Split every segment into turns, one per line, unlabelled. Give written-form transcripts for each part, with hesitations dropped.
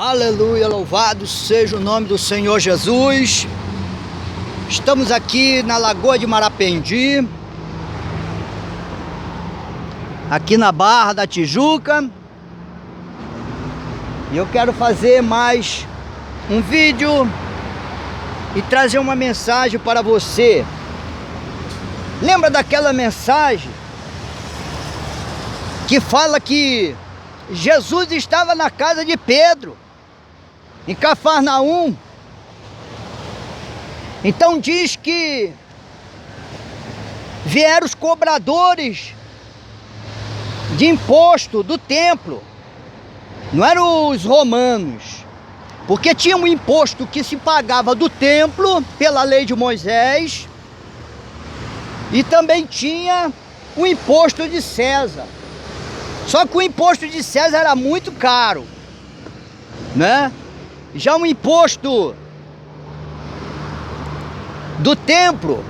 Aleluia, louvado seja o nome do Senhor Jesus. Estamos aqui na Lagoa de Marapendi, aqui na Barra da Tijuca. E eu quero fazer mais um vídeo e trazer uma mensagem para você. Lembra daquela mensagem que fala que Jesus estava na casa de Pedro, em Cafarnaum? Então diz que vieram os cobradores de imposto do templo. Não eram os romanos, porque tinha um imposto que se pagava do templo pela lei de Moisés, e também tinha o imposto de César. Só que o imposto de César era muito caro, né? Já o imposto do templo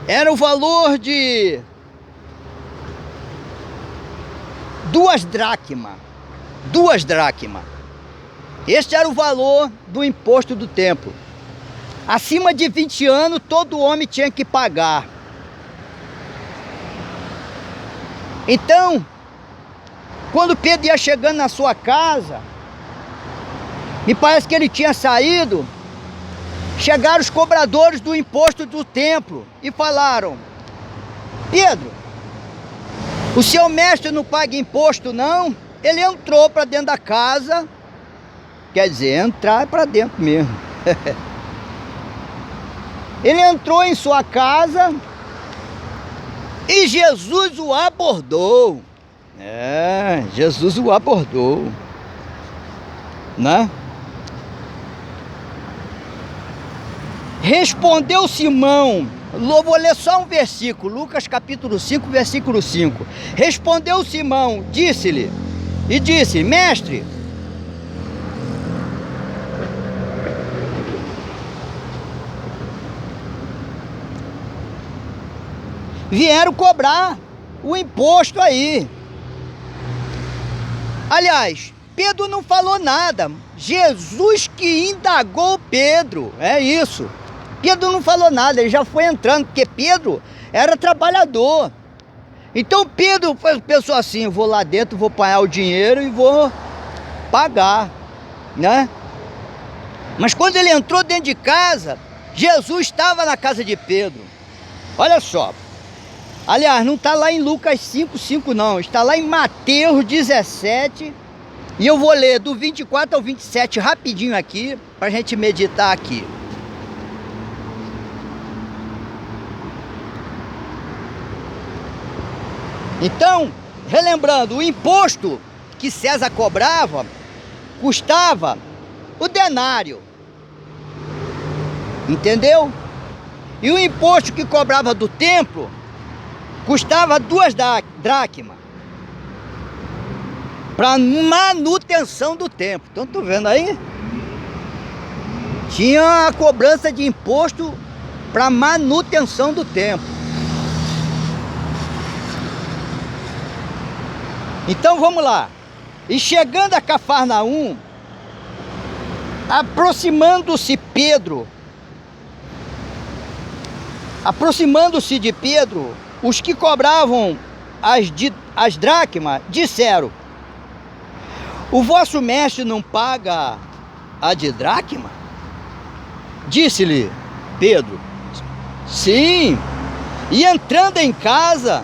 era o valor de 2 dracmas. 2 dracmas. Este era o valor do imposto do templo. Acima de 20 anos, todo homem tinha que pagar. Então, quando Pedro ia chegando na sua casa, me parece que ele tinha saído, chegaram os cobradores do imposto do templo e falaram: Pedro, o seu mestre não paga imposto não? Ele entrou para dentro da casa, quer dizer, entrar para dentro mesmo. Ele entrou em sua casa e Jesus o abordou. Jesus o abordou, né? Respondeu Simão, vou ler só um versículo, Lucas capítulo 5, versículo 5. Respondeu Simão, disse-lhe, mestre, vieram cobrar o imposto aí. Aliás, Pedro não falou nada, Jesus que indagou Pedro, é isso. Pedro não falou nada, ele já foi entrando, porque Pedro era trabalhador. Então Pedro pensou assim: vou lá dentro, vou pagar o dinheiro e vou pagar, né? Mas quando ele entrou dentro de casa, Jesus estava na casa de Pedro. Olha só. Aliás, não está lá em Lucas 5:5 não, está lá em Mateus 17. E eu vou ler do 24 ao 27 rapidinho aqui, para a gente meditar aqui. Então, relembrando, o imposto que César cobrava custava o denário, entendeu? E o imposto que cobrava do templo custava 2 dracmas para manutenção do templo. Então, tô vendo aí? Tinha a cobrança de imposto para manutenção do templo. Então vamos lá. E chegando a Cafarnaum, aproximando-se de Pedro, os que cobravam as dracmas disseram: o vosso mestre não paga a de dracma? Disse-lhe Pedro: sim. E entrando em casa,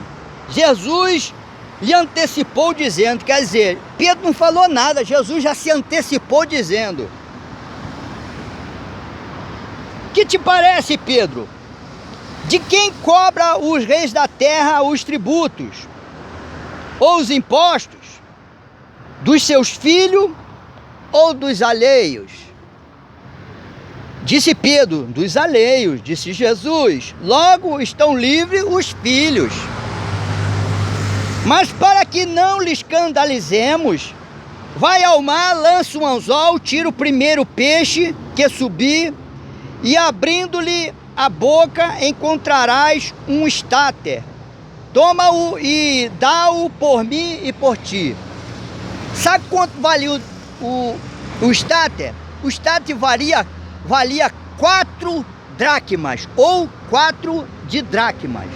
Jesus lhe antecipou dizendo, quer dizer, Pedro não falou nada, Jesus já se antecipou dizendo: que te parece, Pedro? De quem cobra os reis da terra os tributos ou os impostos? Dos seus filhos ou dos alheios? Disse Pedro: dos alheios. Disse Jesus: logo estão livres os filhos. Mas para que não lhe escandalizemos, vai ao mar, lança um anzol, tira o primeiro peixe que subir, e abrindo-lhe a boca encontrarás um estáter. Toma-o e dá-o por mim e por ti. Sabe quanto valia o estáter? O estáter valia 4 dracmas, ou 4 de dracmas.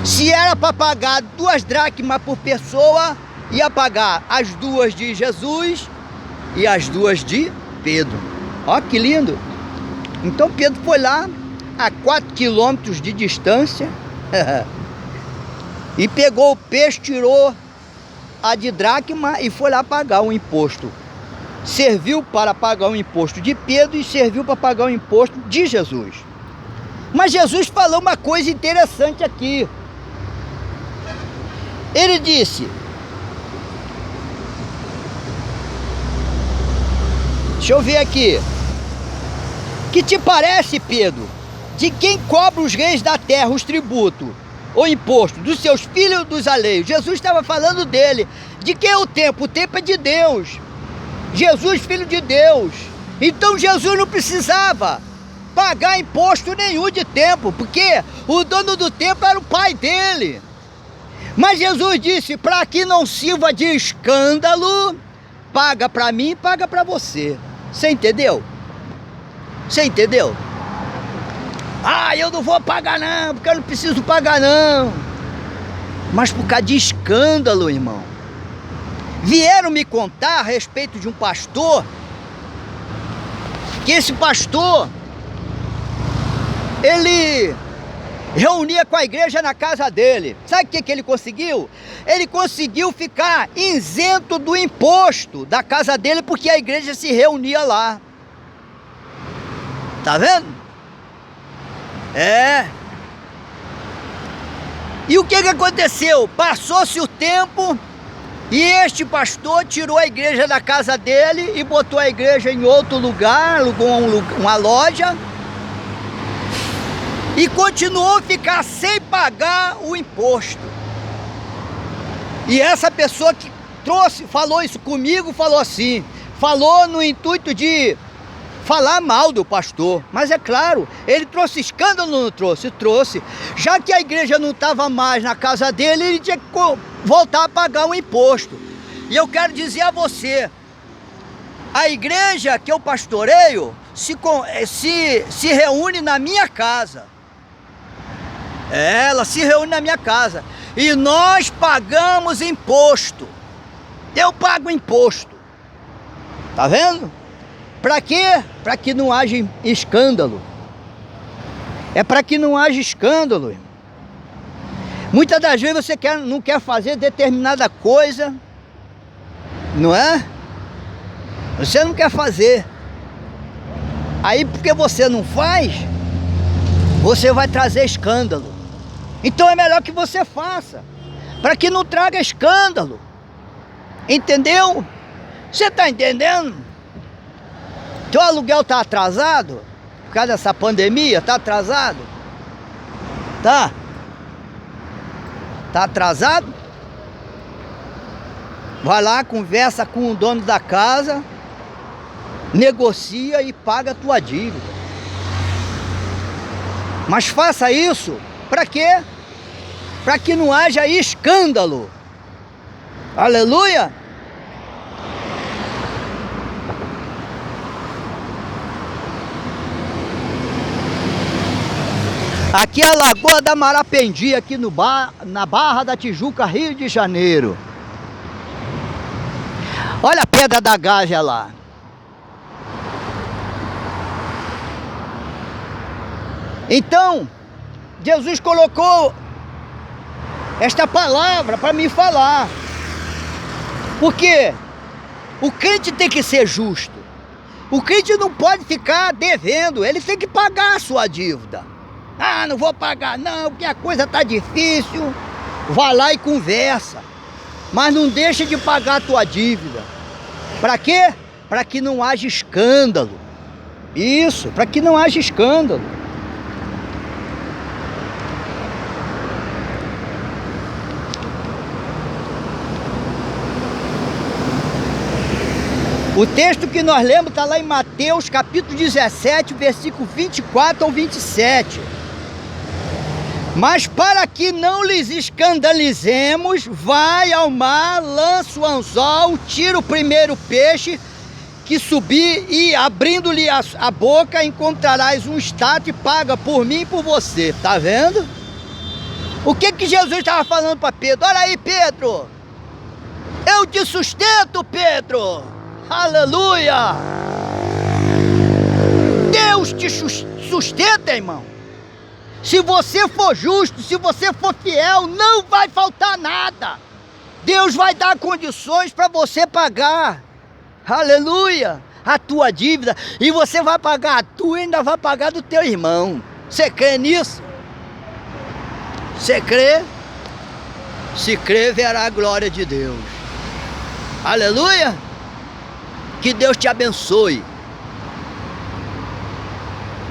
Se era para pagar 2 dracmas por pessoa, ia pagar as 2 de Jesus e as 2 de Pedro. Ó que lindo! Então Pedro foi lá a 4 quilômetros de distância e pegou o peixe, tirou a de dracma e foi lá pagar o imposto. Serviu para pagar o imposto de Pedro e serviu para pagar o imposto de Jesus. Mas Jesus falou uma coisa interessante aqui. Ele disse: deixa eu ver aqui. Que te parece, Pedro? De quem cobra os reis da terra os tributos, o imposto? Dos seus filhos ou dos alheios? Jesus estava falando dele. De quem é o tempo? O tempo é de Deus. Jesus, filho de Deus. Então Jesus não precisava pagar imposto nenhum de tempo, porque o dono do tempo era o pai dele. Mas Jesus disse: para que não sirva de escândalo, paga para mim e paga para você. Você entendeu? Você entendeu? Ah, eu não vou pagar não, porque eu não preciso pagar não. Mas por causa de escândalo, irmão. Vieram me contar a respeito de um pastor, que esse pastor, ele reunia com a igreja na casa dele. Sabe o que ele conseguiu? Ele conseguiu ficar isento do imposto da casa dele, porque a igreja se reunia lá. Tá vendo? É. E o que aconteceu? Passou-se o tempo e este pastor tirou a igreja da casa dele e botou a igreja em outro lugar, alugou uma loja e continuou a ficar sem pagar o imposto. E essa pessoa que falou isso comigo, falou assim, falou no intuito de falar mal do pastor, mas é claro, ele trouxe escândalo ou não trouxe? Trouxe. Já que a igreja não estava mais na casa dele, ele tinha que voltar a pagar o imposto. E eu quero dizer a você, a igreja que eu pastoreio se reúne na minha casa. Ela se reúne na minha casa. E nós pagamos imposto. Eu pago imposto. Tá vendo? Para quê? Para que não haja escândalo. É para que não haja escândalo, irmão. Muitas das vezes você não quer fazer determinada coisa, não é? Você não quer fazer. Aí porque você não faz, você vai trazer escândalo. Então é melhor que você faça, para que não traga escândalo. Entendeu? Você está entendendo? Teu aluguel está atrasado? Por causa dessa pandemia, está atrasado? Tá? Tá atrasado? Vai lá, conversa com o dono da casa, negocia e paga a tua dívida. Mas faça isso, para quê? Para que não haja escândalo. Aleluia! Aqui é a Lagoa da Marapendi, aqui na Barra da Tijuca, Rio de Janeiro. Olha a Pedra da Gávea lá. Então, Jesus colocou esta palavra para me falar. Porque o crente tem que ser justo. O crente não pode ficar devendo, ele tem que pagar a sua dívida. Ah, não vou pagar não, porque a coisa está difícil. Vai lá e conversa. Mas não deixa de pagar a tua dívida. Para quê? Para que não haja escândalo. Isso, para que não haja escândalo. O texto que nós lemos está lá em Mateus capítulo 17, versículo 24 ao 27. Mas para que não lhes escandalizemos, vai ao mar, lança o anzol, tira o primeiro peixe que subir e, abrindo-lhe a boca, encontrarás um stato e paga por mim e por você. Tá vendo? O que Jesus estava falando para Pedro? Olha aí, Pedro. Eu te sustento, Pedro. Aleluia. Deus te sustenta, irmão. Se você for justo, se você for fiel, não vai faltar nada. Deus vai dar condições para você pagar, aleluia, a tua dívida. E você vai pagar a tua e ainda vai pagar do teu irmão. Você crê nisso? Você crê? Se crê, verá a glória de Deus. Aleluia. Que Deus te abençoe.